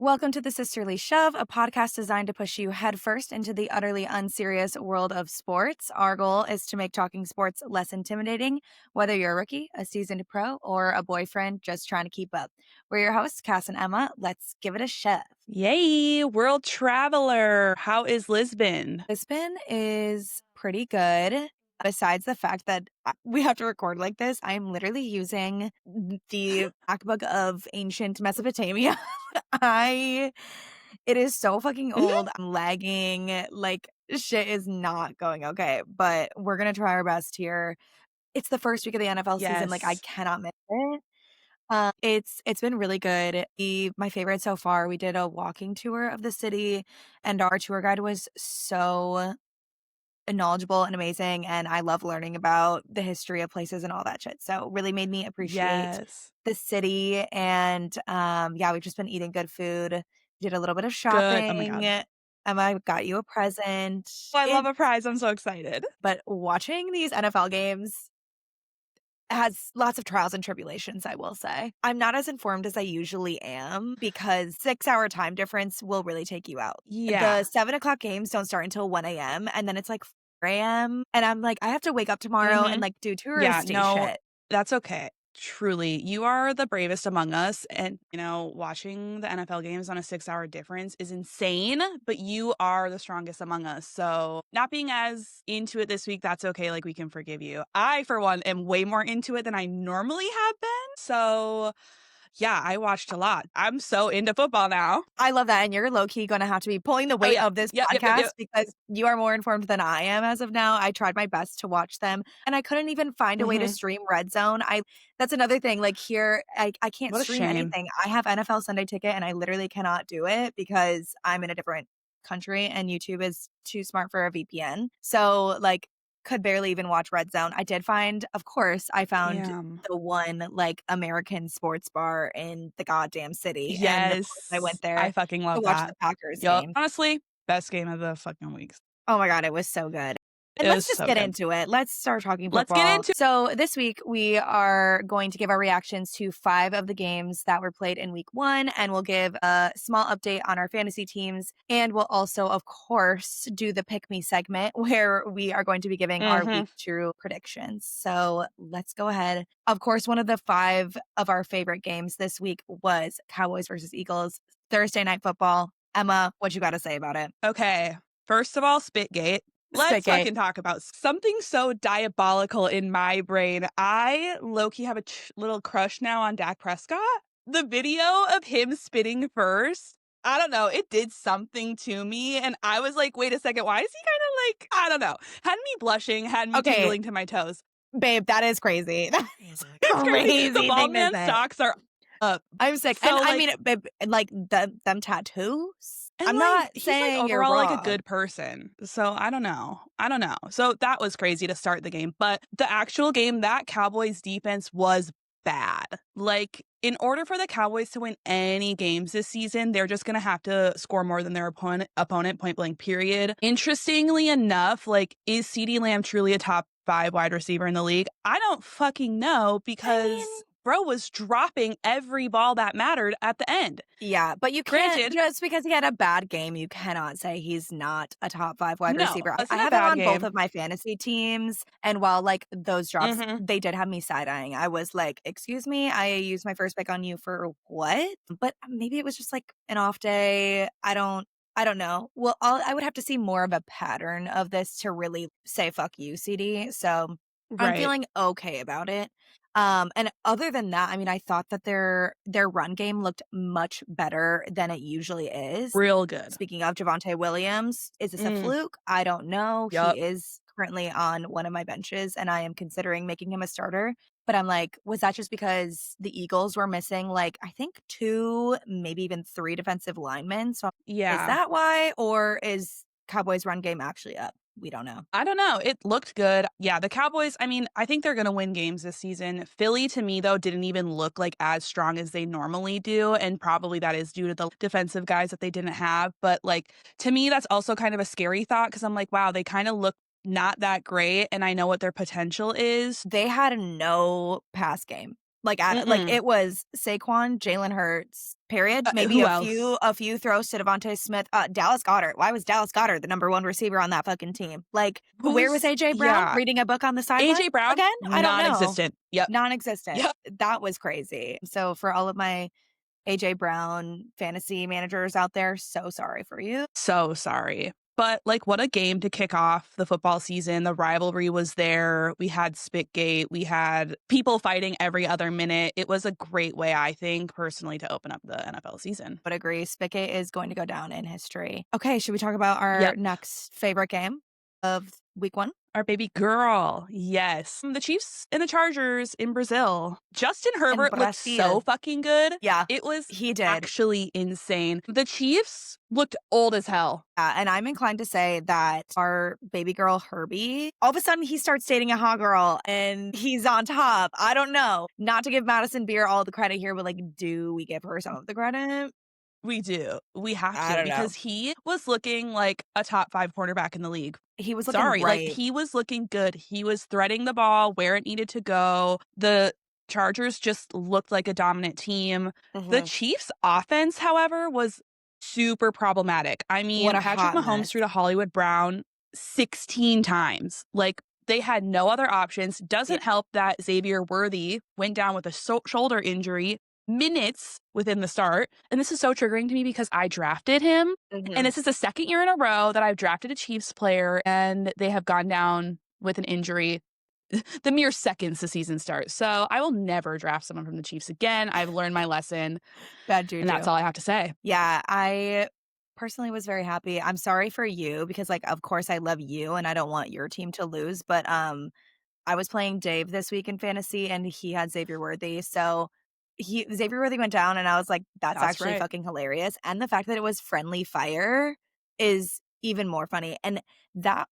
Welcome to the Sisterly Shove, a podcast designed to push you headfirst into the utterly unserious world of sports. Our goal is to make talking sports less intimidating, whether you're a rookie, a seasoned pro, or a boyfriend just trying to keep up. We're your hosts, Cass and Emma. Let's give it a shove. Yay, world traveler. How is Lisbon? Lisbon is pretty good. Besides the fact that we have to record like this, I'm literally using the MacBook of ancient Mesopotamia. I It is so fucking old. I'm lagging. Like, shit is not going okay, but we're gonna try our best here. It's the first week of the NFL season. Like, I Yes. cannot miss it. It's been really good. My favorite so far. We did a walking tour of the city, and our tour guide was so knowledgeable and amazing, and I love learning about the history of places and all that shit. So really made me appreciate Yes. the city and yeah, we've just been eating good food. Did a little bit of Good. Oh my shopping. God. Emma got you a present. Oh, I love It a prize. I'm so excited. But watching these NFL games has lots of trials and tribulations, I will say. I'm not as informed as I usually am because 6-hour time difference will really take you out. Yeah. The 7 o'clock games don't start until 1 a.m. and then it's like 4 a.m. And I'm like, I have to wake up tomorrow and hmm like do Yeah. touristy No, shit. that's okay. Truly, you are the bravest among us. And, watching the NFL games on a 6-hour difference is insane, but you are the strongest among us. So, not being as into it this week, that's okay. Like, we can forgive you. I, for one, am way more into it than I normally have been. So, yeah, I watched a lot. I'm so into football now. I love that. And you're low key going to have to be pulling the Oh, weight yeah. of this Yep, yep, yep, podcast yep. because you are more informed than I am as of now. I tried my best to watch them and I couldn't even find a way to Mhm. stream Red Zone. That's another thing. Like here, I can't What a stream shame. anything. I have NFL Sunday Ticket and I literally cannot do it because I'm in a different country and YouTube is too smart for a VPN. So like could barely even watch Red Zone. I did find, of course, I found Damn. the one like American sports bar in the goddamn city. And of course I Yes. went there I fucking to love watch the that. Packers Yup. game. Honestly, best game of the fucking weeks. Oh my god, it was so good. And It let's was just so get good. into it. Let's start talking Let's get football. into So this week we are going to give our reactions to 5 of the games that were played in week 1, and we'll give a small update on our fantasy teams, and we'll also, of course, do the Pick Me segment where we are going to be giving our week Mhm. 2 predictions. So let's go ahead. Of course, one of the 5 of our favorite games this week was Cowboys versus Eagles, Thursday Night Football. Emma, what you got to say about it? Okay. First of all, Spitgate. Let's Spitgate. fucking talk about something so diabolical in my brain. I low-key have a little crush now on Dak Prescott. The video of him spitting first, I don't know, it did something to me, and I was like, "Wait a second, why is he kinda like" I don't know. Had me blushing, had me Okay, tingling to my toes. babe, that is crazy. That is a It's crazy. The crazy bald thing to man say. socks are up. I'm sick. And So, I like mean, babe, like them tattoos. and, I'm like, not he's, like, saying you're overall, like, a wrong. good person. So, I don't know. I don't know. So, that was crazy to start the game. But the actual game, that Cowboys defense was bad. Like, in order for the Cowboys to win any games this season, they're just gonna have to score more than their opponent, point blank, period. Interestingly enough, like, is CeeDee Lamb truly a top 5 wide receiver in the league? I don't fucking know I mean, because bro was dropping every ball that mattered at the end. yeah, but you can't Granted, just because he had a bad game, you cannot say he's not a top 5 wide no, receiver. I wasn't a have him bad on both game. of my fantasy teams, and while like those drops, Mhm. they did have me side-eyeing. I was like, "Excuse me, I used my first pick on you for what?" But maybe it was just like an off day. I don't know. Well, I would have to see more of a pattern of this to really say fuck you, CD. So I'm Right. feeling okay about it. And other than that, I mean, I thought that their run game looked much better than it usually is. Real good. Speaking of Javonte Williams, is this a Mm. fluke? I don't know. Yup. He is currently on one of my benches, and I am considering making him a starter. But I'm like, was that just because the Eagles were missing, like, I think 2, maybe even 3 defensive linemen? So is Yeah. that why, or is Cowboys' run game actually up? We don't know. I don't know. It looked good. Yeah, the Cowboys, I mean, I think they're gonna win games this season. Philly, to me, though, didn't even look like as strong as they normally do, and probably that is due to the defensive guys that they didn't have. But, like, to me, that's also kind of a scary thought because 'cause I'm like, "Wow, they kinda look not that great, and I know what their potential is." They had no pass game. Like, Mm-mm. it was Saquon, Jalen Hurts, period. Maybe Who else? a few throws to Devontae Smith. Dallas Goedert. Why was Dallas Goedert the number 1 receiver on that fucking team? Like, where was Who's AJ Brown? yeah. Reading a book on the sideline? AJ Brown, Again? I don't know. non-existent. Yep. Non-existent. Yep. That was crazy. So for all of my AJ Brown fantasy managers out there, so sorry for you. So sorry. But like what a game to kick off the football season. The rivalry was there. We had Spitgate. We had people fighting every other minute. It was a great way, I think, personally, to open up the NFL season. Would agree. Spigot is going to go down in history. Okay, should we talk about our Yep. next favorite game of week 1? Our baby girl. Yes. The Chiefs and the Chargers in Brazil. Justin In Herbert looked so Brazil. fucking good. Yeah, It was he did. actually insane. The Chiefs looked old as hell. And I'm inclined to say that our baby girl, Herbie, all of a sudden he starts dating a hot girl and he's on top. I don't know. Not to give Madison Beer all the credit here, but like, do we give her some of the credit? We do. We have I to don't know. because he was looking like a top 5 cornerback in the league. He was looking Sorry, like, right. he was looking good. He was threading the ball where it needed to go. The Chargers just looked like a dominant team. The Mhm. Chiefs' offense, however, was super problematic. I What mean, a Patrick hot Mahomes mess. threw to Hollywood Brown 16 times. Like, they had no other options. Yeah. Doesn't help that Xavier Worthy went down with a shoulder injury minutes within the start. And this is so triggering to me because I drafted him. And Mhm. this is the second year in a row that I've drafted a Chiefs player and they have gone down with an injury the mere seconds the season starts. So I will never draft someone from the Chiefs again. I've learned my lesson, Bad and that's juju. all I have to say. Yeah, I personally was very happy. I'm sorry for you because, like, of course I love you and I don't want your team to lose, but, I was playing Dave this week in fantasy and he had Xavier Worthy, so Xavier Worthy went down and I was like, "That's That's actually right. fucking hilarious," and the fact that it was friendly fire is even more funny, and that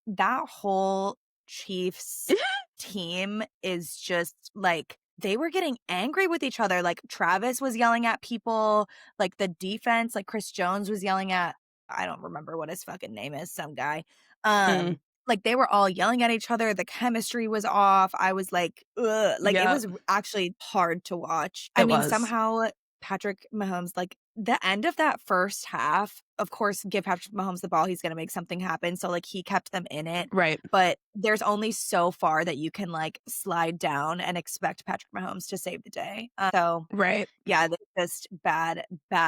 whole Chiefs team is just, like, they were getting angry with each other, like, Travis was yelling at people, like, the defense, like, Chris Jones was yelling at I don't remember what his fucking name is, some guy, Mm, like, they were all yelling at each other, the chemistry was off, I was like, "Ugh," like, it yep, was actually hard to watch. I it mean, was. somehow Patrick Mahomes, like, the end of that first half, of course, give Patrick Mahomes the ball, he's gonna make something happen, so, like, he kept them in it, Right, but there's only so far that you can, like, slide down and expect Patrick Mahomes to save the day. So, right. yeah, just bad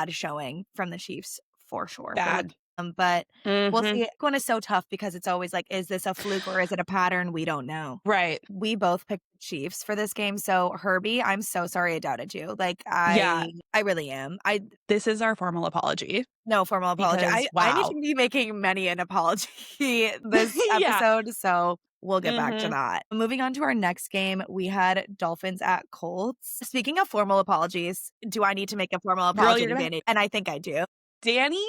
showing from the Chiefs for sure for Bad. but we'll Hmm. see. One is so tough because it's always like, is this a fluke or is it a pattern? We don't know. Right. We both picked the Chiefs for this game, so Herbie, I'm so sorry I doubted you. Like, Yeah, I really am. I this is our formal apology No formal apology. because, I need to wow. be making many an apology this Yeah. episode, so we'll get back to Hmm. that. Moving on to our next game, we had Dolphins at Colts. Speaking of formal apologies, do I need to make a formal Girl, apology you're to gonna. Danny? And I think I do. Danny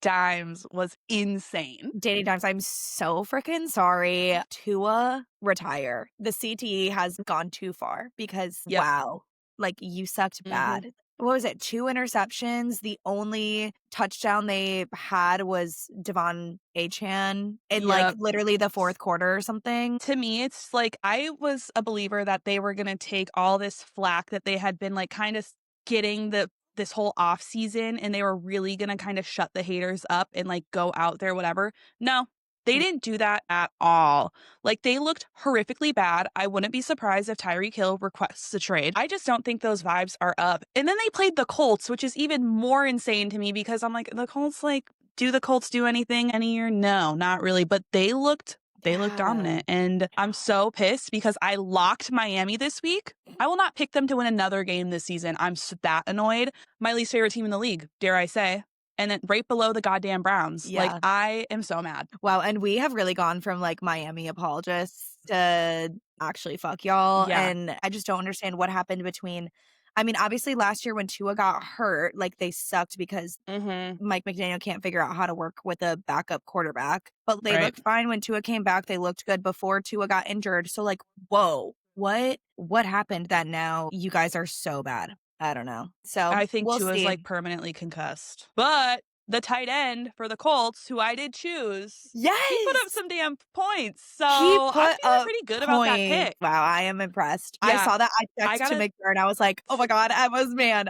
Dimes was insane. Danny Dimes, I'm so freaking sorry. Tua, retire. The CTE has gone too far because, Yep. wow, like, you sucked Hmm. bad. What was it? 2 interceptions. The only touchdown they had was Devon Achane in, like, Yep. literally the 4th quarter or something. To me, it's like I was a believer that they were gonna take all this flack that they had been, like, kinda getting this whole off season, and they were really gonna kinda shut the haters up and, like, go out there, whatever. No, they Mm, didn't do that at all. Like, they looked horrifically bad. I wouldn't be surprised if Tyreek Hill requests a trade. I just don't think those vibes are up. And then they played the Colts, which is even more insane to me because I'm like, the Colts, like, do the Colts do anything any year? No, not really, but they look yeah. dominant, and I'm so pissed because I locked Miami this week. I will not pick them to win another game this season. I'm that annoyed. My least favorite team in the league, dare I say. And then right below the goddamn Browns. Like, Yeah. I am so mad. Wow, and we have really gone from, like, Miami apologists to actually fuck y'all, Yeah. and I just don't understand what happened between I mean, obviously, last year when Tua got hurt, like, they sucked because Mhm. Mike McDaniel can't figure out how to work with a backup quarterback, but they Right. looked fine when Tua came back, they looked good before Tua got injured, so, like, whoa, what happened that now you guys are so bad? I don't know. So, I think we'll Tua's, see. like, permanently concussed. But the tight end for the Colts, who I did choose, he put up Yes! some damn points. So He I'm put feeling up pretty good about that points. pick. Wow, I am impressed. I Yeah, saw that, I I texted got to a make sure, and I was like, "Oh my god, Emma's man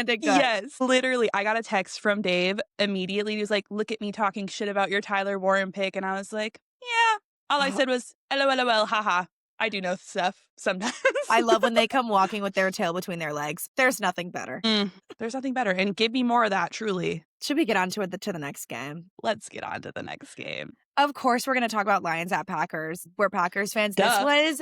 did good." yes, literally, I got a text from Dave immediately. He was like, "Look at me talking shit about your Tyler Warren pick," and I was like, "Yeah." All I said was, "LOLOL, haha." I do know stuff sometimes. I love when they come walking with their tail between their legs. There's nothing better. There's nothing better, and give me more of that, truly. Should we get on to the next game? Let's get on to the next game. Of course, we're gonna talk about Lions at Packers. We're Packers fans. This Duh. was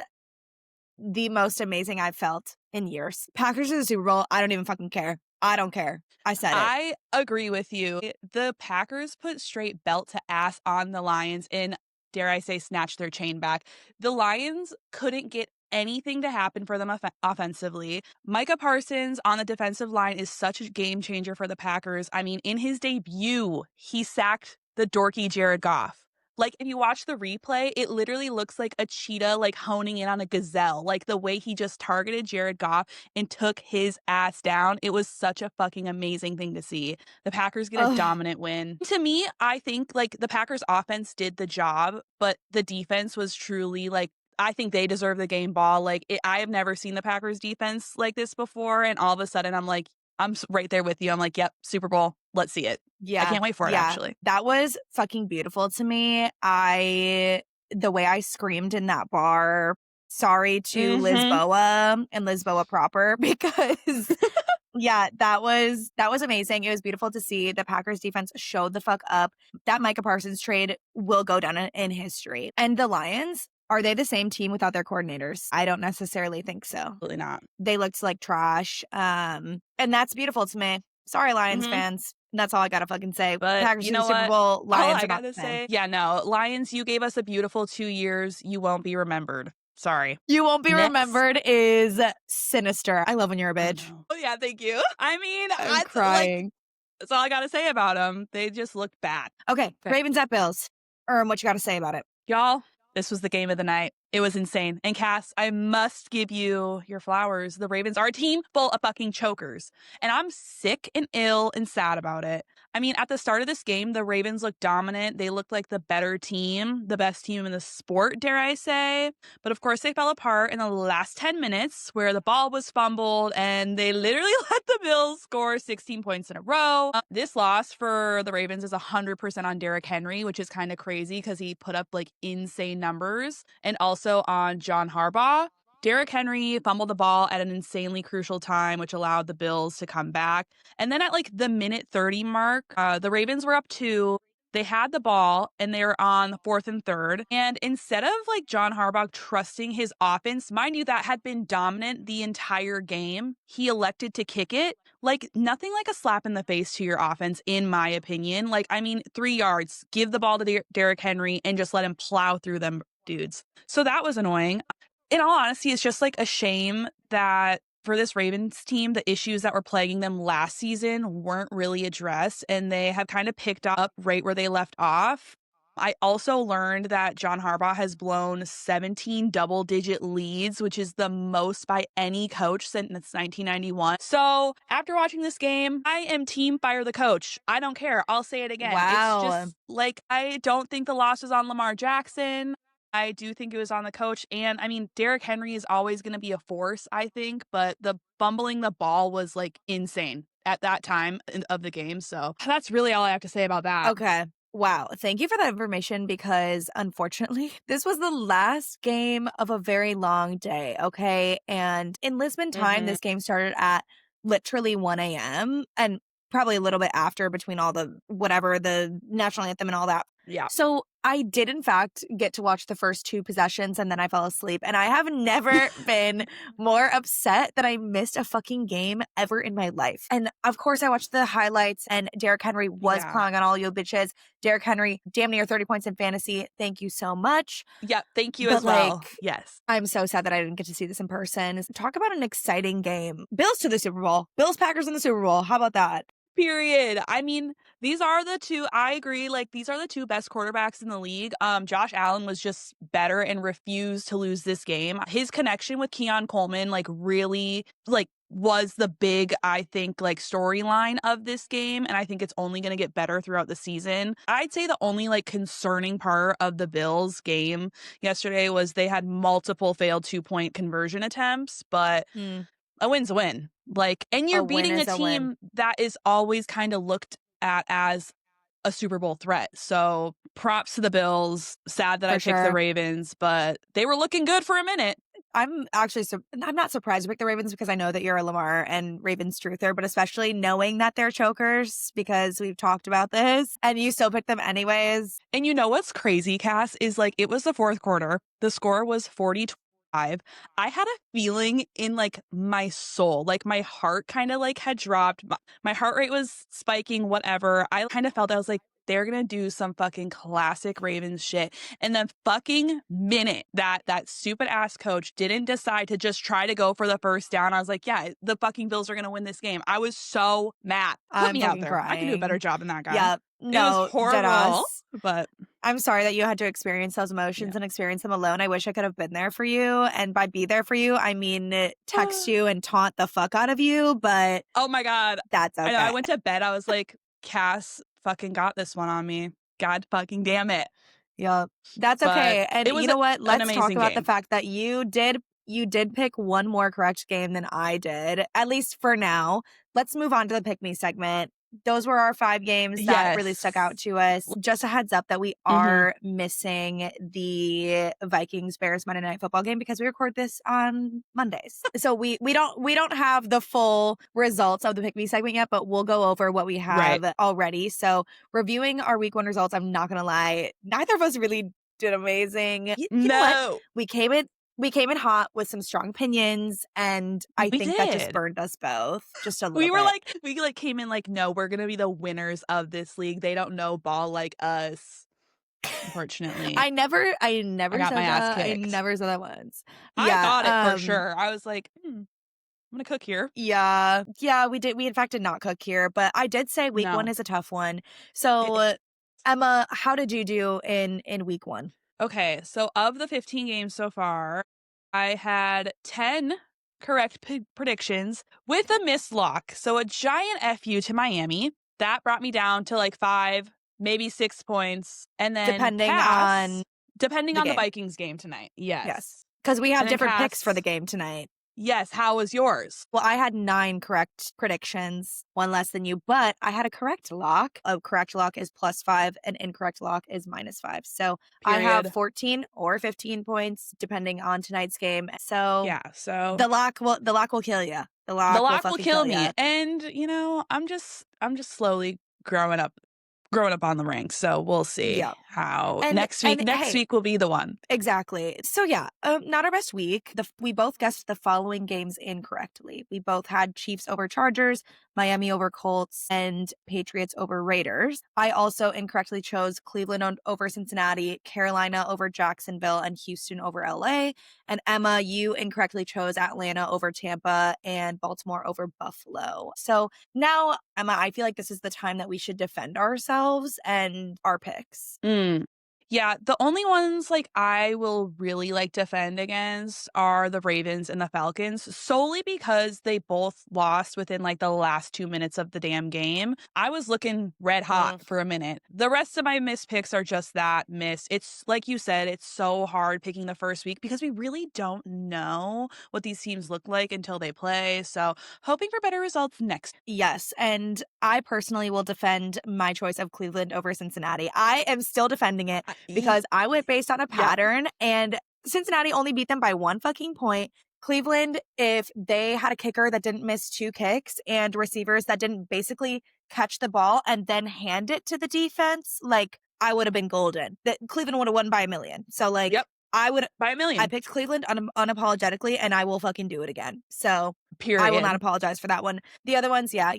the most amazing I've felt in years. Packers in the Super Bowl, I don't even fucking care. I don't care. I said it. I agree with you. The Packers put straight belt to ass on the Lions and, dare I say, snatch their chain back. The Lions couldn't get anything to happen for them offensively. Micah Parsons on the defensive line is such a game changer for the Packers. I mean, in his debut, he sacked the dorky Jared Goff. Like, if you watch the replay, it literally looks like a cheetah, like, honing in on a gazelle. Like, the way he just targeted Jared Goff and took his ass down. It was such a fucking amazing thing to see. The Packers get a Ugh. dominant win. To me, I think like the Packers offense did the job, but the defense was truly like I think they deserve the game ball. I have never seen the Packers defense like this before, and all of a sudden I'm like, right there with you. I'm like, yep, Super Bowl. Let's see it. I Yeah. can't wait for it. Yeah. Actually, That was fucking beautiful to me. The way I screamed in that bar, sorry to hmm Lisboa and Lisboa proper, because yeah, that was amazing. It was beautiful to see the Packers defense showed the fuck up. That Micah Parsons trade will go down in history. And the Lions, are they the same team without their coordinators? I don't necessarily think so. absolutely not. They looked like trash. And that's beautiful to me. Sorry, Lions hmm fans. That's all I gotta fucking say. But Packers you to the know Super what? Bowl. All Lions I are not gotta the same. say, yeah, no, Lions, you gave us a beautiful 2 years. You won't be remembered. Sorry. You won't be Next. remembered is sinister. I love when you're a Oh bitch. no. Oh yeah, thank you. I mean, I'm like crying. that's all I gotta say about them. They just looked bad. Okay, Okay. Ravens at Bills. What you got to say about it? Y'all, this was the game of the night. It was insane. And Cass, I must give you your flowers. The Ravens are a team full of fucking chokers. And I'm sick and ill and sad about it. I mean, at the start of this game, the Ravens looked dominant. They looked like the better team, the best team in the sport, dare I say. But of course, they fell apart in the last 10 minutes where the ball was fumbled and they literally let the Bills score 16 points in a row. This loss for the Ravens is 100% on Derrick Henry, which is kind of crazy because he put up like insane numbers. And also on John Harbaugh. Derrick Henry fumbled the ball at an insanely crucial time, which allowed the Bills to come back. And then at like the minute 30 mark, the Ravens were up 2. They had the ball and they were on the 4th and 3rd. And instead of like John Harbaugh trusting his offense, mind you, that had been dominant the entire game, he elected to kick it. Like nothing like a slap in the face to your offense, in my opinion. Like, I mean, 3 yards, give the ball to Derrick Henry and just let him plow through them dudes. So that was annoying. In all honesty, it's just like a shame that for this Ravens team, the issues that were plaguing them last season weren't really addressed and they have kind of picked up right where they left off. I also learned that John Harbaugh has blown 17 double digit leads, which is the most by any coach since 1991. So after watching this game, I am team fire the coach. I don't care. I'll say it again. It's Wow. just like, I don't think the loss was on Lamar Jackson. I do think it was on the coach. And I mean, Derrick Henry is always going to be a force, I think, but the fumbling the ball was like insane at that time of the game. So that's really all I have to say about that. Okay. Wow. Thank you for that information because unfortunately, this was the last game of a very long day. Okay. And in Lisbon time, hmm this game started at literally 1 a.m. and probably a little bit after between all the whatever, the national anthem and all that. Yeah. So I did, in fact, get to watch the first 2 possessions and then I fell asleep. And I have never been more upset that I missed a fucking game ever in my life. And of course, I watched the highlights and Derrick Henry was Yeah. crying on all you bitches. Derrick Henry, damn near 30 points in fantasy. Thank you so much. Yeah. Thank you But as well. like, Yes. I'm so sad that I didn't get to see this in person. Talk about an exciting game. Bills to the Super Bowl. Bills Packers in the Super Bowl. How about that? Period. I mean, these are the two, I agree, like these are the two best quarterbacks in the league. Josh Allen was just better and refused to lose this game. His connection with Keon Coleman like really like was the big, I think, like storyline of this game. And I think it's only going to get better throughout the season. I'd say the only like concerning part of the Bills game yesterday was they had multiple failed 2-point conversion attempts, but Mm, a win's a win. Like, and a you're win beating a is a win. team that is always kind of looked at as a Super Bowl threat. So props to the Bills. Sad that I For picked the sure. Ravens, but they were looking good for a minute. I'm actually I'm not surprised to pick the Ravens because I know that you're a Lamar and Ravens truther, but especially knowing that they're chokers because we've talked about this and you still pick them anyways. And you know what's crazy, Cass, is like it was the fourth quarter. The score was 40-25. I had a feeling in like my soul, like my heart kind of like had dropped. My heart rate was spiking, whatever. I kind of felt I was like, they're going to do some fucking classic Ravens shit. And the fucking minute that stupid ass coach didn't decide to just try to go for the first down, I was like, yeah, the fucking Bills are going to win this game. I was so mad. Put I'm me out fucking there. I can do a better crying. job than that guy. Yeah, It was no, horrible, deadass. but I'm sorry that you had to experience those emotions yeah. and experience them alone. I wish I could have been there for you. And by be there for you, I mean text you and taunt the fuck out of you, but Oh my God. that's I know. I okay. went to bed. I was like, Cass fucking got this one on me. God fucking damn it. Yep. That's But okay. And it you was know what? an Let's talk amazing about the game. fact that you did pick one more correct game than I did, at least for now. Let's move on to the pick me segment. Those were our 5 games that really stuck out Yes. to us. Just a heads up that we Hmm. are missing the Vikings Bears Monday Night Football game because we record this on Mondays. So we don't have the full results of the pick me segment yet, but we'll go over what we Right. have already. So reviewing our week 1 results, I'm not going to lie, neither of us really did amazing. You know what? No, We came in we came in hot with some strong opinions, and I we think that just did. burned us both just a little We were bit. like, we like came in like, no, we're going to be the winners of this league. They don't know ball like us. Unfortunately, I never I got my said ass that. I kicked. never said that once. I Yeah, thought it for sure. I was like, I'm going to cook here. yeah, we did. We in fact did not cook here, but I did say week 1 No. is a tough one. It So, Emma, how did you do in week 1? Okay, so of the 15 games so far, I had 10 correct predictions with a missed lock. So a giant FU to Miami. That brought me down to like 5, maybe 6 points. And then Depending on Cass, depending the on the game. Vikings game tonight. Yes. Yes. Cuz we have And then different picks for the Cass, game tonight. yes, how was yours? Well, I had 9 correct predictions, 1 less than you, but I had a correct lock. A correct lock is +5, an incorrect lock is -5. So I have Period. 14 or 15 points depending on tonight's game. So Yeah, so the lock will kill you. The the lock will lock will fucking kill kill me. you. And I'm just slowly growing up on the ranks. So we'll see Yeah. how And next week. and Next hey, week will be the one. exactly. So yeah, not our best week. We both guessed the following games incorrectly. We both had Chiefs over Chargers, Miami over Colts, and Patriots over Raiders. I also incorrectly chose Cleveland over Cincinnati, Carolina over Jacksonville, and Houston over LA. And Emma, you incorrectly chose Atlanta over Tampa and Baltimore over Buffalo. So now, Emma, I feel like this is the time that we should defend ourselves and our picks. Mm. Yeah, the only ones like I will really like defend against are the Ravens and the Falcons, solely because they both lost within like the last 2 minutes of the damn game. I was looking red hot Mm. for a minute. The rest of my missed picks are just that miss. It's like you said, it's so hard picking the first week because we really don't know what these teams look like until they play. So hoping for better results next. Yes, and I personally will defend my choice of Cleveland over Cincinnati. I am still defending it because I went based on a Yep. pattern and Cincinnati only beat them by 1 fucking point. Cleveland, if they had a kicker that didn't miss 2 kicks and receivers that didn't basically catch the ball and then hand it to the defense, like I would have been golden. That Cleveland would have won by a million. So like Yep. I would By a I million. picked Cleveland unapologetically and I will fucking do it again. So I will not Period. apologize for that one. The other ones, yeah,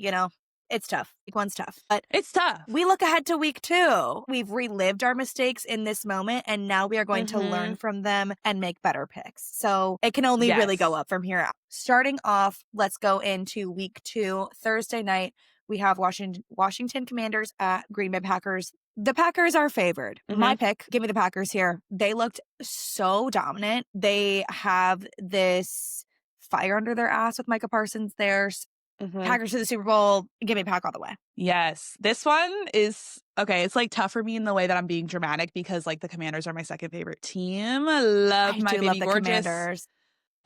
it's tough. Week 1's tough. But It's we tough. look ahead to week 2. We've relived our mistakes in this moment, and now we are going to learn Mm-hmm. from them and make better picks. So it can only really go Yes. up from here out. Starting off, let's go into week 2. Thursday night, we have Washington Commanders at Green Bay Packers. The Packers are favored. My Mhm. pick, give me the Packers here. They looked so dominant. They have this fire under their ass with Micah Parsons there. Mhm. Packers to the Super Bowl. Give me Pack all the way. Yes. This one is okay, it's, like, tough for me in the way that I'm being dramatic because, like, the Commanders are my second favorite team. I love I my do love baby the gorgeous, Commanders.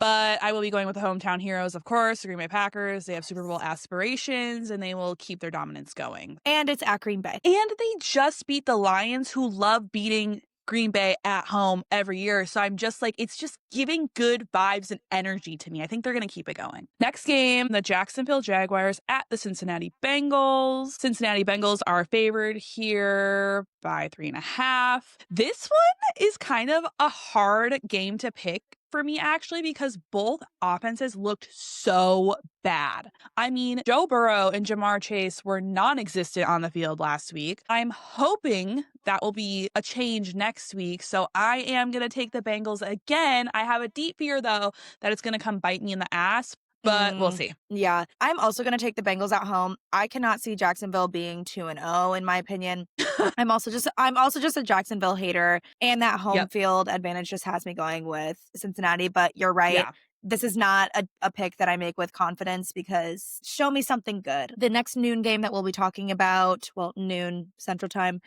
but I will be going with the hometown heroes, of course, the Green Bay Packers. They have Super Bowl aspirations, and they will keep their dominance going. And it's at Green Bay. And they just beat the Lions, who love beating Green Bay at home every year. So I'm just like, it's just giving good vibes and energy to me. I think they're going to keep it going. Next game, the Jacksonville Jaguars at the Cincinnati Bengals. Cincinnati Bengals are favored here by 3.5. This one is kind of a hard game to pick for me, actually, because both offenses looked so bad. I mean, Joe Burrow and Jamar Chase were non-existent on the field last week. I'm hoping that will be a change next week. So I am going to take the Bengals again. I have a deep fear, though, that it's going to come bite me in the ass, but we'll see. Yeah. I'm also going to take the Bengals at home. I cannot see Jacksonville being 2-0 in my opinion. I'm also just a Jacksonville hater, and that home Yep. field advantage just has me going with Cincinnati, but you're right. Yeah. This is not a pick that I make with confidence because show me something good. The next noon game that we'll be talking about, well, noon Central Time,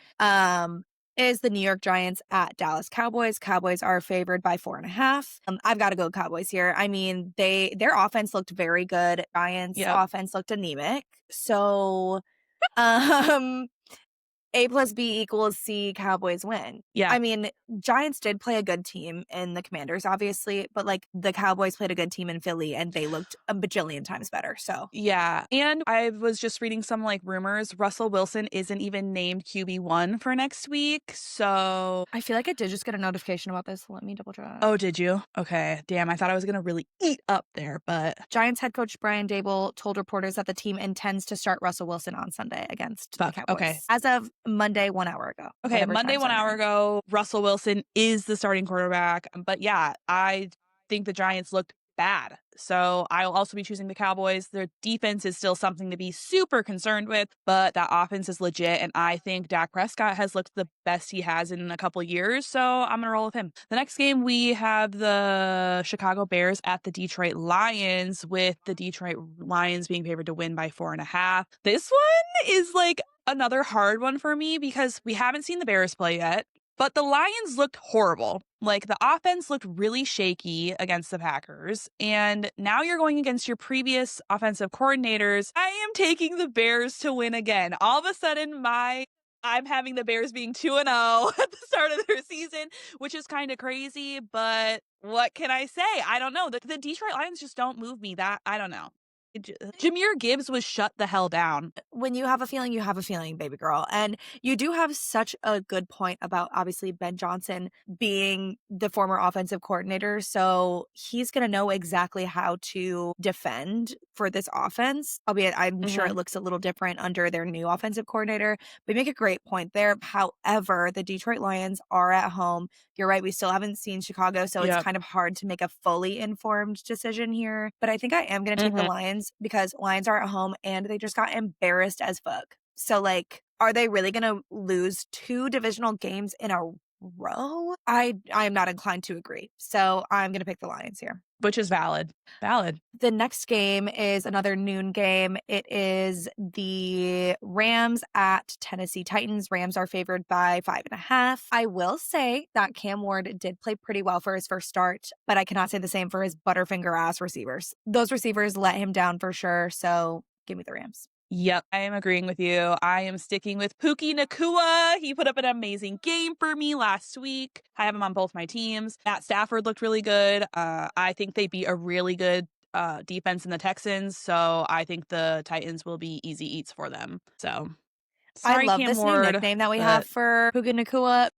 is the New York Giants at Dallas Cowboys. Cowboys are favored by 4.5. I've got to go Cowboys here. I mean, their offense looked very good. Giants Yep. offense looked anemic. So, um, A plus B equals C, Cowboys win. Yeah. I mean, Giants did play a good team in the Commanders, obviously, but like the Cowboys played a good team in Philly and they looked a bajillion times better. So Yeah. And I was just reading some like rumors. Russell Wilson isn't even named QB1 for next week. So. I feel like I did just get a notification about this. Let me double check. Oh, did you? Okay. Damn. I thought I was going to really eat up there, but. Giants head coach Brian Dable told reporters that the team intends to start Russell Wilson on Sunday against the Cowboys. Okay. As of Monday, 1 hour ago. Okay. Monday, 1 hour ago, Russell Wilson is the starting quarterback. But yeah, I think the Giants looked bad. So I'll also be choosing the Cowboys. Their defense is still something to be super concerned with, but that offense is legit. And I think Dak Prescott has looked the best he has in a couple years. So I'm going to roll with him. The next game, we have the Chicago Bears at the Detroit Lions, with the Detroit Lions being favored to win by 4.5. This one is like another hard one for me because we haven't seen the Bears play yet. But the Lions looked horrible. Like, the offense looked really shaky against the Packers. And now you're going against your previous offensive coordinators. I am taking the Bears to win again. All of a sudden, I'm having the Bears being 2-0 at the start of their season, which is kind of crazy. But what can I say? I don't know. The Detroit Lions just don't move me. I don't know. Jahmyr Gibbs was shut the hell down. When you have a feeling, you have a feeling, baby girl. And you do have such a good point about obviously Ben Johnson being the former offensive coordinator. So he's going to know exactly how to defend for this offense, albeit I'm sure it looks a little different under their new offensive coordinator. But you make a great point there. However, the Detroit Lions are at home. You're right. We still haven't seen Chicago. So it's kind of hard to make a fully informed decision here. But I think I am going to take the Lions because Lions are at home and they just got embarrassed as fuck. So, like, are they really going to lose 2 divisional games in a row? I am not inclined to agree. So I'm going to pick the Lions here. Which is valid. Valid. The next game is another noon game. It is the Rams at Tennessee Titans. Rams are favored by 5.5. I will say that Cam Ward did play pretty well for his first start, but I cannot say the same for his butterfinger ass receivers. Those receivers let him down for sure. So give me the Rams. Yep, I am agreeing with you. I am sticking with Puki Nakua. He put up an amazing game for me last week. I have him on both my teams. Matt Stafford looked really good. I think they beat a really good defense in the Texans, so I think the Titans will be easy eats for them. So, sorry, I love Cam this Ward, new nickname that we have for Puka Nakua.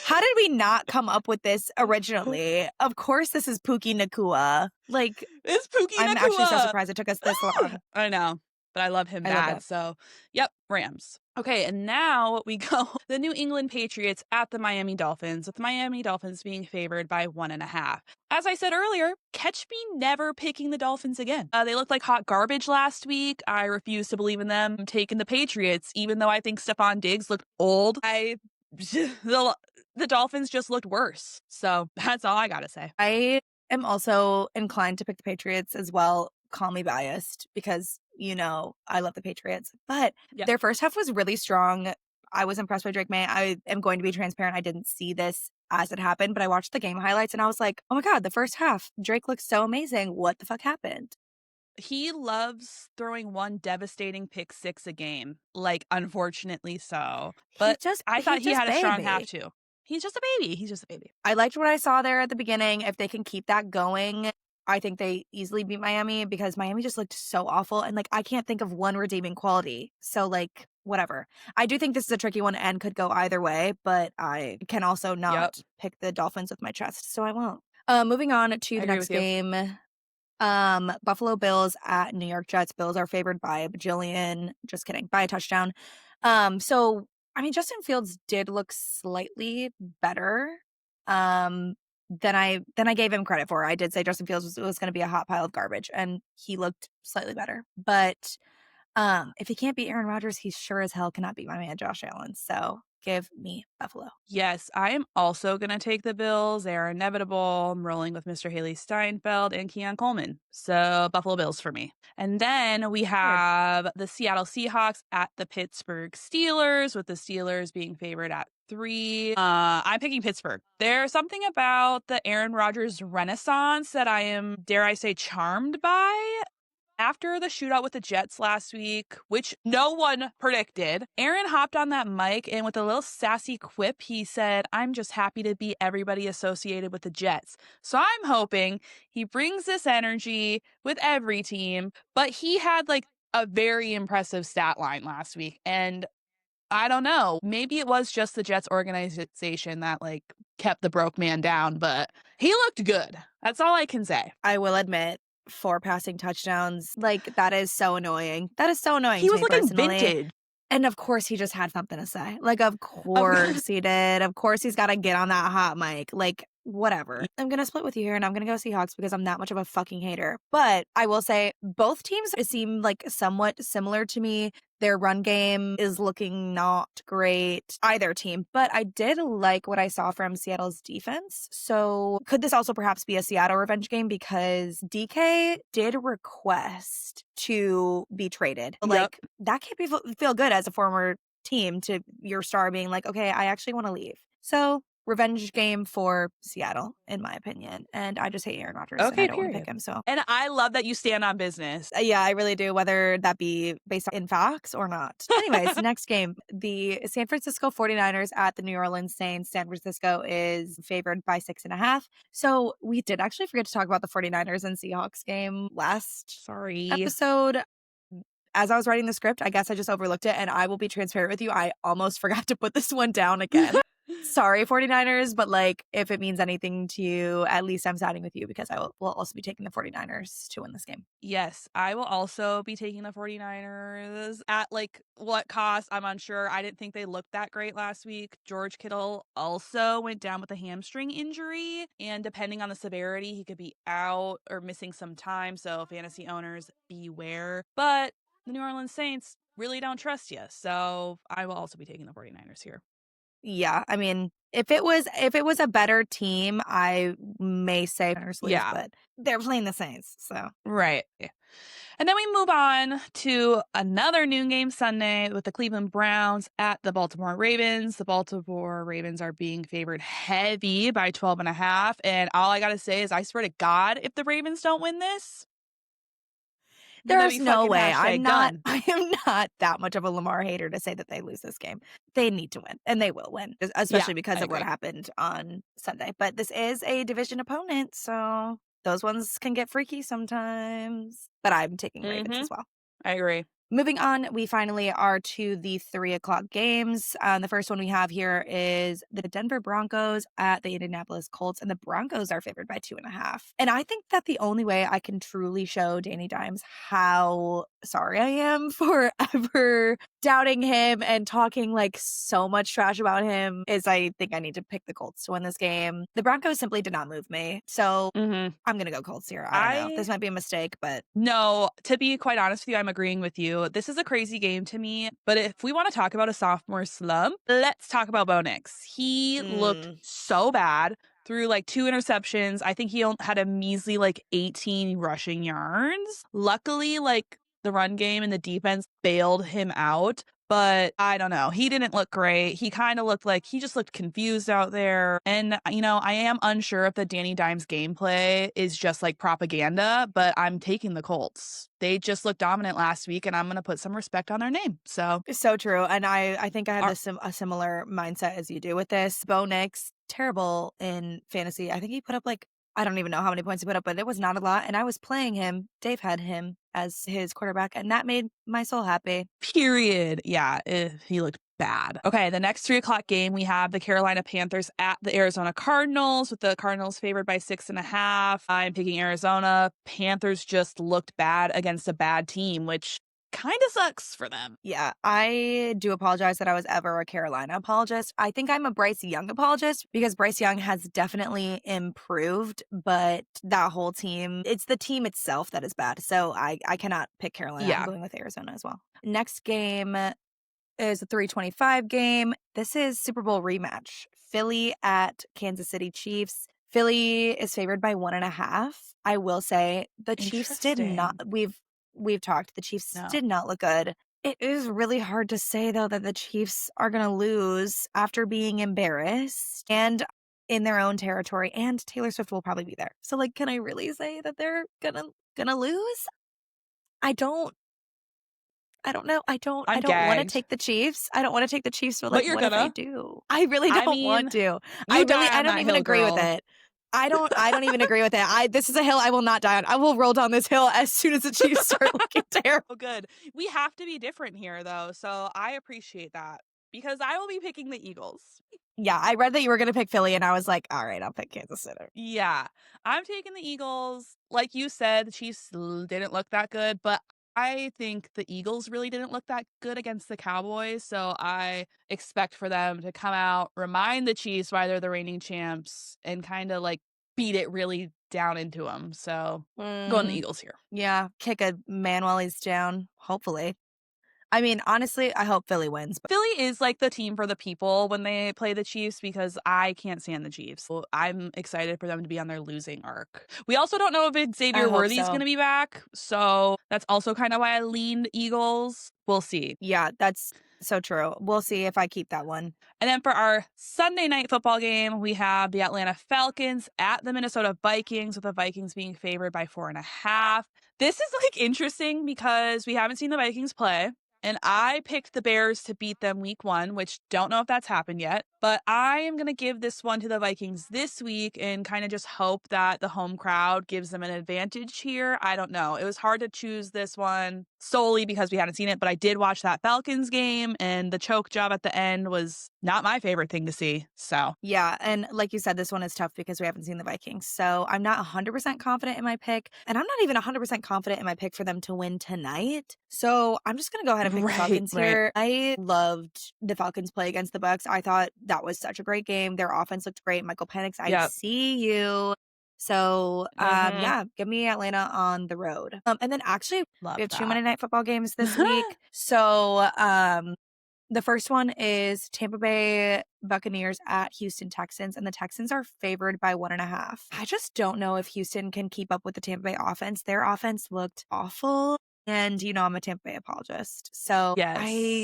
How did we not come up with this originally? Of course, this is Puki Nakua. Like, it's Puki Nakua. I'm actually so surprised it took us this long. I know. But I love him bad. So, yep, Rams. Okay, and now we go the New England Patriots at the Miami Dolphins, with the Miami Dolphins being favored by 1.5. As I said earlier, catch me never picking the Dolphins again. They looked like hot garbage last week. I refuse to believe in them. I'm taking the Patriots, even though I think Stephon Diggs looked old. The Dolphins just looked worse. So that's all I gotta say. I am also inclined to pick the Patriots as well. Call me biased because, I love the Patriots. But Yeah. their first half was really strong. I was impressed by Drake May. I am going to be transparent. I didn't see this as it happened, but I watched the game highlights and I was like, oh my God, the first half, Drake looks so amazing. What the fuck happened? He loves throwing one devastating pick six a game, like, unfortunately so. He's But just I thought he's he just had a strong half baby. too. He's just a baby. He's just a baby. I liked what I saw there at the beginning. If they can keep that going, I think they easily beat Miami because Miami just looked so awful. And I can't think of one redeeming quality. So, whatever. I do think this is a tricky one and could go either way, but I can also Yep. not pick the Dolphins with my chest. So I won't. Moving on to I the agree next with you. game. Buffalo Bills at New York Jets. Bills are favored by a bajillion. Just kidding, by a touchdown. So I mean, Justin Fields did look slightly better than I gave him credit for. I did say Justin Fields was going to be a hot pile of garbage, and he looked slightly better. But if he can't beat Aaron Rodgers, he sure as hell cannot beat my man Josh Allen. So give me Buffalo. Yes, I am also going to take the Bills. They are inevitable. I'm rolling with Mr. Haley Steinfeld and Keon Coleman. So Buffalo Bills for me. And then we Weird. have the Seattle Seahawks at the Pittsburgh Steelers, with the Steelers being favored at 3. I'm picking Pittsburgh. There's something about the Aaron Rodgers renaissance that I am, dare I say, charmed by. After the shootout with the Jets last week, which no one predicted, Aaron hopped on that mic and with a little sassy quip, he said, I'm just happy to be everybody associated with the Jets. So I'm hoping he brings this energy with every team, but he had a very impressive stat line last week. And I don't know, maybe it was just the Jets organization that kept the broke man down, but he looked good. That's all I can say. I will admit, 4 passing touchdowns, that is so annoying. That is so annoying He to was me looking personally. vintage. And of course, he just had something to say. Of Of course he did. Of course he's gotta get on that hot mic. Whatever. I'm gonna split with you here, and I'm gonna go Seahawks because I'm that much of a fucking hater. But I will say both teams seem, somewhat similar to me. Their run game is looking not great, either team. But I did like what I saw from Seattle's defense. So could this also perhaps be a Seattle revenge game? Because DK did request to be traded. Yep. That can't feel good as a former team to your star being like, okay, I actually want to leave. So revenge game for Seattle, in my opinion. And I just hate Aaron Rodgers and I Okay, don't want to pick period. him. So And I love that you stand on business. yeah, I really do, whether that be based in facts or not. Anyways, next game, the San Francisco 49ers at the New Orleans Saints. San Francisco is favored by 6.5. So we did actually forget to talk about the 49ers and Seahawks game last Sorry. episode. As I was writing the script, I guess I just overlooked it, and I will be transparent with you. I almost forgot to put this one down again. Sorry, 49ers, but if it means anything to you, at least I'm siding with you because will also be taking the 49ers to win this game. Yes, I will also be taking the 49ers at what cost, I'm unsure. I didn't think they looked that great last week. George Kittle also went down with a hamstring injury, and depending on the severity, he could be out or missing some time. So fantasy owners, beware. But the New Orleans Saints really don't trust you. So I will also be taking the 49ers here. Yeah, I mean, if it was a better team, I may say Niners lose, Yeah. but they're playing the Saints, so Right. And then we move on to another noon game Sunday with the Cleveland Browns at the Baltimore Ravens. The Baltimore Ravens are being favored heavy by 12.5. And all I got to say is, I swear to God, if the Ravens don't win this, I'm going to there's be no fucking way. I'm hashtag not done. I am not that much of a Lamar hater to say that they lose this game. They need to win, and they will win, Yeah, especially because I of what agree. happened on Sunday. But this is a division opponent, so those ones can get freaky sometimes. But I'm taking Ravens Mm-hmm. as well. I agree. Moving on, we finally are to the 3 o'clock games. The first one we have here is the Denver Broncos at the Indianapolis Colts, and the Broncos are favored by 2.5. And I think that the only way I can truly show Danny Dimes how sorry I am for ever doubting him and talking so much trash about him is I think I need to pick the Colts to win this game. The Broncos simply did not move me. So Mm-hmm. I'm going to go Colts here. I don't know. I This might be a mistake, but No, to be quite honest with you, I'm agreeing with you. This is a crazy game to me, but if we want to talk about a sophomore slump, let's talk about Bo Nix. He looked mm, so bad. threw like 2 interceptions. I think he had a measly like 18 rushing yards. Luckily, like the run game and the defense bailed him out. But I don't know. He didn't look great. He kind of looked like he just looked confused out there. And, I am unsure if the Danny Dimes gameplay is just like propaganda, but I'm taking the Colts. They just looked dominant last week, and I'm going to put some respect on their name. So, So true. And I think I have our, a similar mindset as you do with this. Bo Nix, terrible in fantasy. I think he put up like, I don't even know how many points he put up, but it was not a lot. And I was playing him. Dave had him as his quarterback, and that made my soul happy. period. Yeah, he looked bad. Okay, the next 3 o'clock game, we have the Carolina Panthers at the Arizona Cardinals, with the Cardinals favored by 6.5. I'm picking Arizona. Panthers just looked bad against a bad team, which kind of sucks for them. Yeah, I do apologize that I was ever a Carolina apologist. I think I'm a Bryce Young apologist because Bryce Young has definitely improved, but that whole team, it's the team itself that is bad. So I cannot pick Carolina. I'm Yeah, going with Arizona as well. Next game is a 325 game. This is Super Bowl rematch. Philly at Kansas City Chiefs. Philly is favored by 1.5. I will say the Chiefs did not. interesting. We've talked. The Chiefs No, did not look good. It is really hard to say though that the Chiefs are going to lose after being embarrassed and in their own territory, and Taylor Swift will probably be there. So like, can I really say that they're gonna lose? I don't. I don't know. I I'm don't wanna gagged, take the Chiefs. I don't wanna take the Chiefs, but, but like, you're what if I gonna. do? I really I don't want mean, to. you die I on don't that even hill, agree with girl. it. I don't even agree with it. This is a hill I will not die on. I will roll down this hill as soon as the Chiefs start looking terrible. Oh, good. We have to be different here, though, so I appreciate that because I will be picking the Eagles. Yeah, I read that you were gonna pick Philly, and I was like, "Alright, I'll pick Kansas City." Yeah, I'm taking the Eagles. Like you said, the Chiefs didn't look that good, but I think the Eagles really didn't look that good against the Cowboys. So I expect for them to come out, remind the Chiefs why they're the reigning champs, and kind of like beat it really down into them. So going the Mm, Eagles here. yeah, kick a man while he's down, hopefully. I mean, honestly, I hope Philly wins, but Philly is like the team for the people when they play the Chiefs because I can't stand the Chiefs. So I'm excited for them to be on their losing arc. We also don't know if I Xavier hope Worthy's going so. to be back. So that's also kind of why I leaned Eagles. We'll see. Yeah, that's so true. We'll see if I keep that one. And then for our Sunday night football game, we have the Atlanta Falcons at the Minnesota Vikings, with the Vikings being favored by 4.5. This is like interesting because we haven't seen the Vikings play. And I picked the Bears to beat them week 1, which don't know if that's happened yet. But I am going to give this one to the Vikings this week and kind of just hope that the home crowd gives them an advantage here. I don't know. It was hard to choose this one solely because we hadn't seen it, but I did watch that Falcons game, and the choke job at the end was not my favorite thing to see. So, Yeah, and like you said, this one is tough because we haven't seen the Vikings. So I'm not 100% confident in my pick, and I'm not even 100% confident in my pick for them to win tonight. So I'm just gonna go ahead and pick the right, Falcons right. here. I loved the Falcons play against the Bucks. I thought that was such a great game. Their offense looked great. Michael Penix, I Yep. see you. So Mm-hmm. yeah, give me Atlanta on the road. And then actually we Love have two that. Monday night football games this week. So the first one is Tampa Bay Buccaneers at Houston Texans, and the Texans are favored by 1.5. I just don't know if Houston can keep up with the Tampa Bay offense. Their offense looked awful. And I'm a Tampa Bay apologist. So I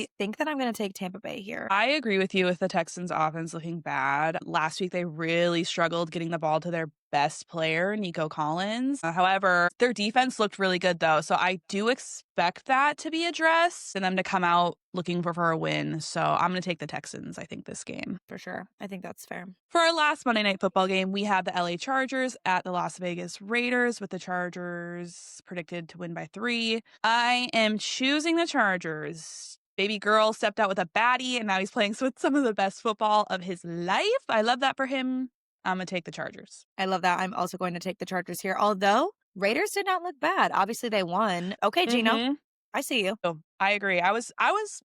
Yes. think that I'm going to take Tampa Bay here. I agree with you with the Texans offense looking bad. Last week, they really struggled getting the ball to their best player, Nico Collins. However, their defense looked really good, though. So I do expect that to be addressed and them to come out looking for a win. So I'm going to take the Texans, I think, this game. For sure. I think that's fair. For our last Monday night football game, we have the LA Chargers at the Las Vegas Raiders, with the Chargers predicted to win by 3. I am choosing the Chargers. Baby girl stepped out with a baddie, and now he's playing with some of the best football of his life. I love that for him. I'm going to take the Chargers. I love that. I'm also going to take the Chargers here. Although Raiders did not look bad. Obviously, they won. Okay, Gino, Mm-hmm. I see you. Oh, I agree. I was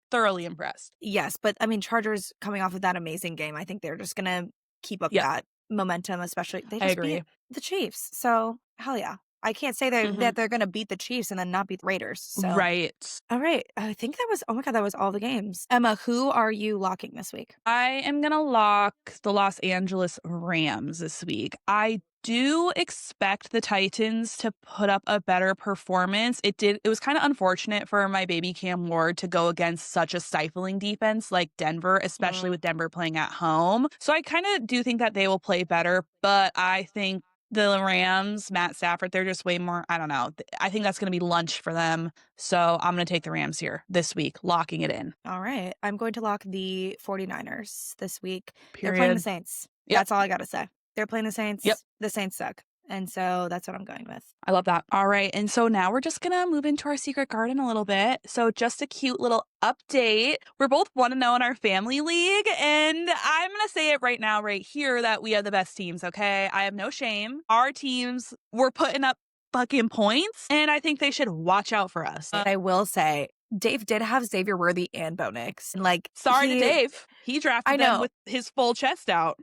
thoroughly impressed. Yes, but I mean, Chargers coming off of that amazing game, I think they're just gonna keep up Yep, that momentum, especially they I just beat agree. the Chiefs. So hell yeah. I can't say Mhm. that they're gonna beat the Chiefs and then not beat the Raiders, so Right. all right, I think that was oh my god, that was all the games. Emma, who are you locking this week? I am gonna lock the Los Angeles Rams this week. I do expect the Titans to put up a better performance. It was kind of unfortunate for my baby Cam Ward to go against such a stifling defense like Denver, especially Mm. with Denver playing at home. So I kind of do think that they will play better, but I think the Rams, Matt Stafford, they're just way more, I don't know. I think that's going to be lunch for them. So I'm going to take the Rams here this week, locking it in. All right. I'm going to lock the 49ers this week. They're playing the Period. Saints. Yep. That's all I gotta say. They're playing the Yep. Saints. The Saints suck. And so that's what I'm going with. I love that. All right. And so now we're just going to move into our secret garden a little bit. So, just a cute little update. We're both 1-0 in our family league. And I'm going to say it right now, right here, that we are the best teams. Okay. I have no shame. Our teams were putting up fucking points. And I think they should watch out for us. I will say, Dave did have Xavier Worthy and Bo Nix. And like Sorry to Dave. He I drafted them know. with his full chest out.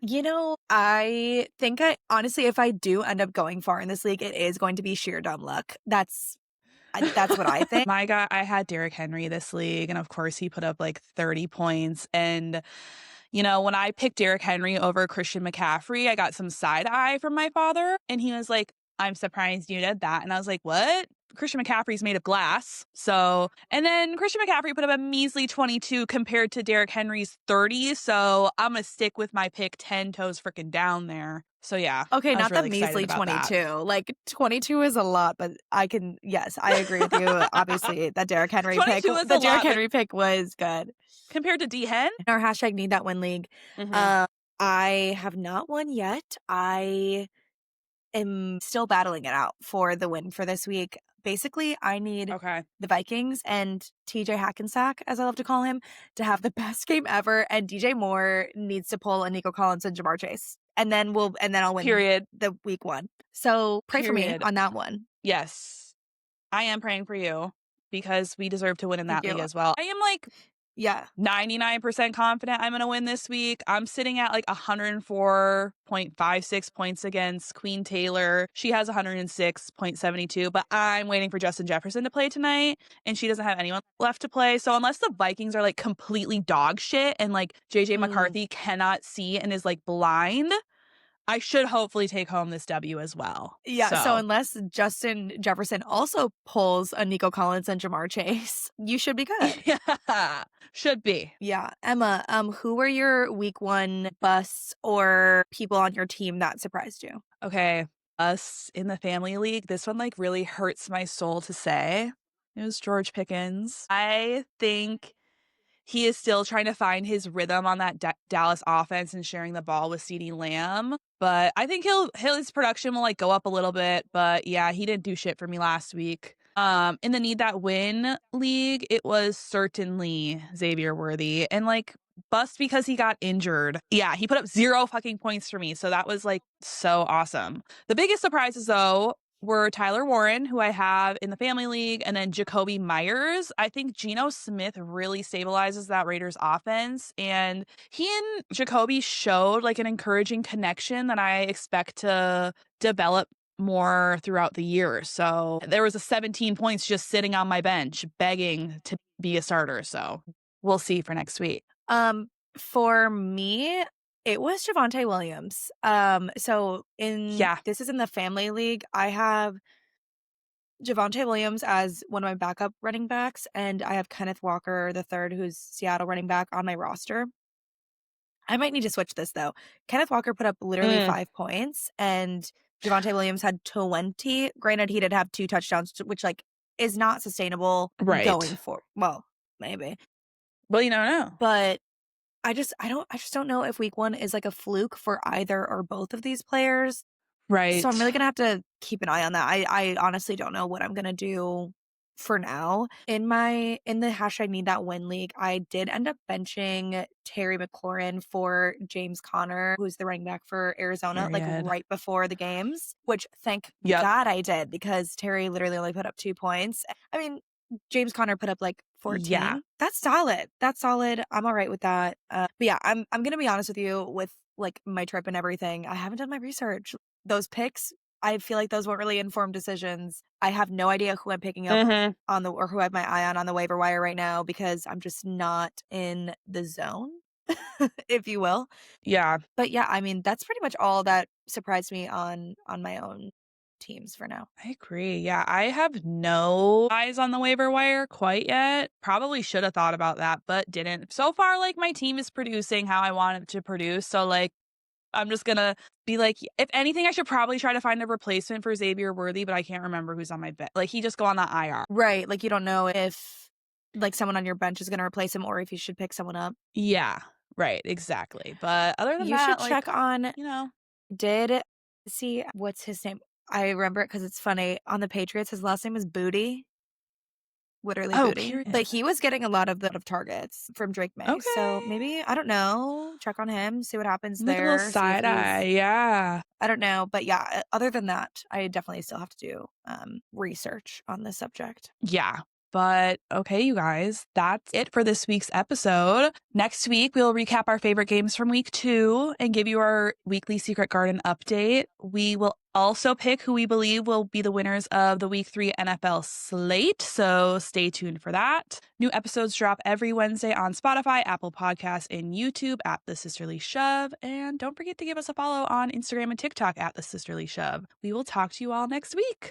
I think I honestly, if I do end up going far in this league, it is going to be sheer dumb luck. That's what I think. My God, I had Derrick Henry this league, and of course he put up like 30 points. And when I picked Derrick Henry over Christian McCaffrey, I got some side eye from my father, and he was like, "I'm surprised you did that." And I was like, "What?" Christian McCaffrey's made of glass. So, and then Christian McCaffrey put up a measly 22 compared to Derrick Henry's 30. So I'm going to stick with my pick 10 toes freaking down there. So yeah, Okay, I was not the really excited measly about that. 22. Like 22 is a lot, but yes, I agree with you. Obviously, 22 is a the Derrick lot, but Henry pick was good. compared to D Hen, In our hashtag need that win league, hmm uh, I have not won yet. I am still battling it out for the win for this week. Basically, I need okay. the Vikings and TJ Hackensack, as I love to call him, to have the best game ever, and DJ Moore needs to pull a Nico Collins and Jamar Chase. And then I'll win Period. the week one. So pray for me Period. on that one. Yes. I am praying for you because we deserve to win in Thank that league you. as well. I am like Yeah. 99% confident I'm going to win this week. I'm sitting at like 104.56 points against Queen Taylor. She has 106.72, but I'm waiting for Justin Jefferson to play tonight, and she doesn't have anyone left to play. So unless the Vikings are like completely dog shit and like JJ Mm. McCarthy cannot see and is like blind, I should hopefully take home this W as well. Yeah, so So unless Justin Jefferson also pulls a Nico Collins and Jamar Chase, you should be good. yeah, should be. Yeah. Emma, who were your week one busts or people on your team that surprised you? Okay, us in the family league, this one, like, really hurts my soul to say. It was George Pickens. I think he is still trying to find his rhythm on that Dallas offense and sharing the ball with CeeDee Lamb, but I think his production will, like, go up a little bit, but yeah, he didn't do shit for me last week. In the Need That Win league, it was certainly Xavier Worthy, and, like, bust because he got injured. Yeah, he put up 0 fucking points for me, so that was, like, so awesome. The biggest surprises, though, were Tyler Warren, who I have in the family league, and then Jacoby Myers. I think Geno Smith really stabilizes that Raiders offense, and he and Jacoby showed like an encouraging connection that I expect to develop more throughout the year. So there was a 17 points just sitting on my bench begging to be a starter. So we'll see for next week. Um, for me, it was Javonte Williams. So in Yeah. this is in the family league. I have Javonte Williams as one of my backup running backs, and I have Kenneth Walker the third, who's Seattle running back, on my roster. I might need to switch this though. Kenneth Walker put up literally Mm, 5 points, and Javonte Williams had 20. Granted, he did have 2 touchdowns, which like is not sustainable going right. for. Well, maybe, Well, you don't know. but I just don't know if week one is like a fluke for either or both of these players. So I'm Right. really gonna have to keep an eye on that. I honestly don't know what I'm gonna do for now. In the hashtag need that win league, I did end up benching Terry McLaurin for James Conner, who's the running back for Arizona, like Period. right before the games, which thank Yep. God I did because Terry literally only put up 2 points. I mean, James Conner put up like Yeah. 14. That's solid. That's solid. I'm all right with that. But yeah, I'm gonna be honest with you with like my trip and everything. I haven't done my research. Those picks I feel like those weren't really informed decisions. I have no idea who I'm picking up Mhm. on the or who I have my eye on the waiver wire right now because I'm just not in the zone, if you will. Yeah, But yeah, I mean, that's pretty much all that surprised me on my own teams for now. I agree. Yeah, I have no eyes on the waiver wire quite yet. Probably should have thought about that, but didn't. So far, like, my team is producing how I want it to produce. So, like, I'm just gonna be like, if anything, I should probably try to find a replacement for Xavier Worthy, but I can't remember who's on my bet. Like, he just go on the IR. Right, like, you don't know if, like, someone on your bench is gonna replace him or if you should pick someone up. Yeah, right, exactly. But other than You should that, like, check on you know, did see what's his name? I remember it because it's funny. On the Patriots, his last name is Booty, literally oh, Booty, but period. he was getting a lot of targets from Drake May, so Okay. maybe, I don't know, check on him, see what happens Like a little there, see if side eye. he's Yeah. I don't know, but yeah, other than that, I definitely still have to do, research on this subject. Yeah. But okay, you guys, that's it for this week's episode. Next week, we'll recap our favorite games from week 2 and give you our weekly Secret Garden update. We will also pick who we believe will be the winners of the week 3 NFL slate. So stay tuned for that. New episodes drop every Wednesday on Spotify, Apple Podcasts, and YouTube at The Sisterly Shove. And don't forget to give us a follow on Instagram and TikTok at The Sisterly Shove. We will talk to you all next week.